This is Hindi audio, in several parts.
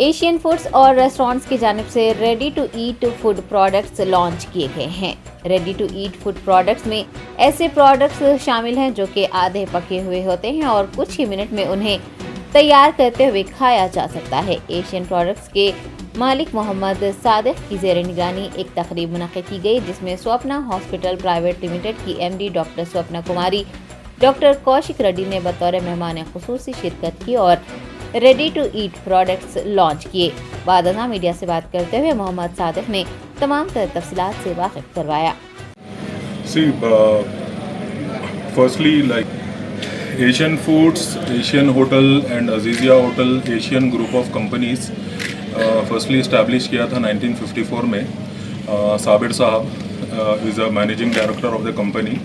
एशियन फूड्स और रेस्टोरेंट्स की जानिब से ready to eat food products launch किए गए हैं। Ready to eat food products में ऐसे प्रोडक्ट्स शामिल हैं जो कि आधे पके हुए होते हैं और कुछ ही मिनट में उन्हें तैयार करते हुए खाया जा सकता है। एशियन प्रोडक्ट्स के मालिक मोहम्मद सादिक की ज़ेर निगरानी एक तकरीब मुनक़्क़िद की गई, जिसमें स्वप्ना हॉस्पिटल प्राइवेट लिमिटेड की MD doctor Swapna Kumari, doctor Kaushik Reddy ने बतौर मेहमान खुसूसी शिरकत की और ready to eat products launch किए। बाद मीडिया से बात करते हुए मोहम्मद सादिक ने तमाम तर तफसीलात से वाकिफ करवाया। Firstly, like Asian Foods, Asian Hotel and Azizia Hotel, Asian group of companies, firstly established किया था 1954 में। साबिर साहब is a managing director of the company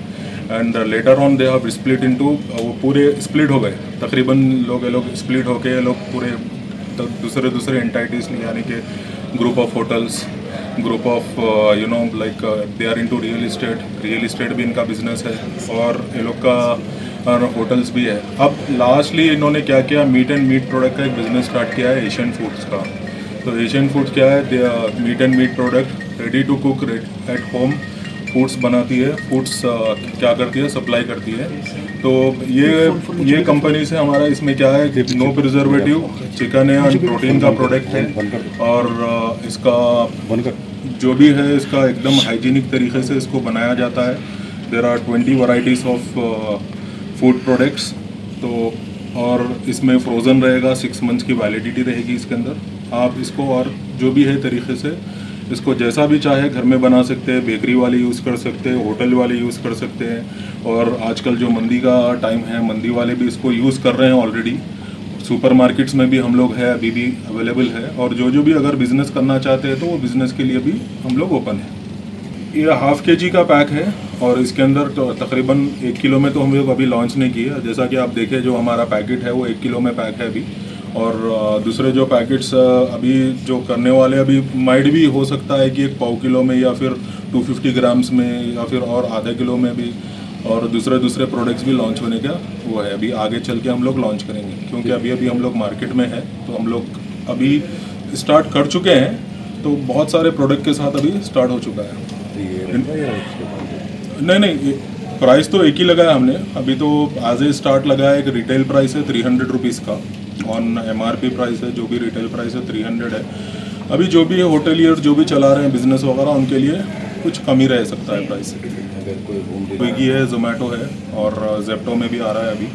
and later on they have split into वो पूरे split हो गए, तकरीबन ये लोग split होके ये लोग पूरे दूसरे entities यानी कि group of hotels, group of like they are into real estate भी इनका बिजनेस है और ये लोग का होटल्स भी है। अब लास्टली इन्होंने क्या किया, मीट प्रोडक्ट का एक बिज़नेस स्टार्ट किया है एशियन फूड्स का। तो एशियन फूड्स क्या है, meat and meat product ready to cook at home foods बनाती है। फूड्स क्या करती है, सप्लाई करती है। तो ये कंपनी से हमारा इसमें क्या है, नो प्रिजर्वेटिव चिकन है और प्रोटीन का प्रोडक्ट है और इसका जो भी है इसका एकदम हाइजीनिक तरीके से इसको बनाया जाता है। There are 20 varieties of food products. तो और इसमें फ्रोज़न रहेगा, 6 मंथ्स की वैलिडिटी रहेगी इसके अंदर। आप इसको और जो भी है तरीके से इसको जैसा भी चाहे घर में बना सकते हैं, बेकरी वाले यूज़ कर सकते हैं, होटल वाले यूज़ कर सकते हैं और आजकल जो मंदी का टाइम है, मंदी वाले भी इसको यूज़ कर रहे हैं ऑलरेडी। सुपर मार्केट्स में भी हम लोग है, अभी भी अवेलेबल है और जो भी अगर बिज़नेस करना चाहते हैं तो वो बिज़नेस के लिए भी हम लोग ओपन है। ये ½ kg का पैक है और इसके अंदर तो तकरीबन 1 किलो में तो हम लोग अभी लॉन्च नहीं किया। जैसा कि आप देखें जो हमारा पैकेट है वो 1 किलो में पैक है अभी और दूसरे जो पैकेट्स अभी जो करने वाले अभी माइट भी हो सकता है कि 1 पाव किलो में या फिर 250 ग्राम्स में या फिर और आधे किलो में भी और दूसरे प्रोडक्ट्स भी लॉन्च होने का वो है। अभी आगे चल के हम लोग लॉन्च करेंगे क्योंकि अभी हम लोग मार्केट में है तो हम लोग अभी स्टार्ट कर चुके हैं। तो बहुत सारे प्रोडक्ट के साथ अभी स्टार्ट हो चुका है। नहीं, प्राइस तो एक ही लगाया हमने अभी। तो एज ए स्टार्ट लगाया, एक रिटेल प्राइस है 300 रुपीज़ का, ऑन MRP प्राइस है, जो भी रिटेल प्राइस है 300 है। अभी जो भी होटलियर जो भी चला रहे हैं बिजनेस वगैरह उनके लिए कुछ कम ही रह सकता है प्राइस। स्विगी है, जोमेटो है और जेप्टो में भी आ रहा है अभी।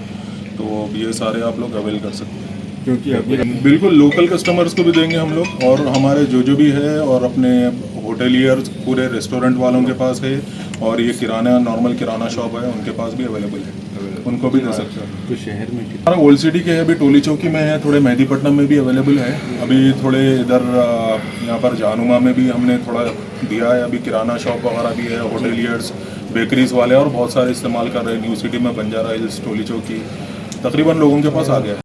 तो ये सारे आप लोग अवेल कर सकते हैं क्योंकि अभी बिल्कुल लोकल कस्टमर्स को भी देंगे हम लोग और हमारे जो भी है और अपने होटलियर्स पूरे रेस्टोरेंट वालों के पास है और ये किराना नॉर्मल किराना शॉप है उनके पास भी अवेलेबल है, उनको भी दे सकते हैं। तो शहर में हमारा ओल्ड सिटी के है, अभी टोली चौकी में है, थोड़े मेहदीपट्टनम में भी अवेलेबल है। अभी थोड़े इधर यहाँ पर जहानुमा में भी हमने थोड़ा दिया है। अभी किराना शॉप वगैरह भी है, होटलियर्स, बेकरीज वाले और बहुत सारे इस्तेमाल कर रहे हैं। न्यू सिटी में, बंजारा हिल्स, टोली चौकी, तकरीबन लोगों के पास आ गया है।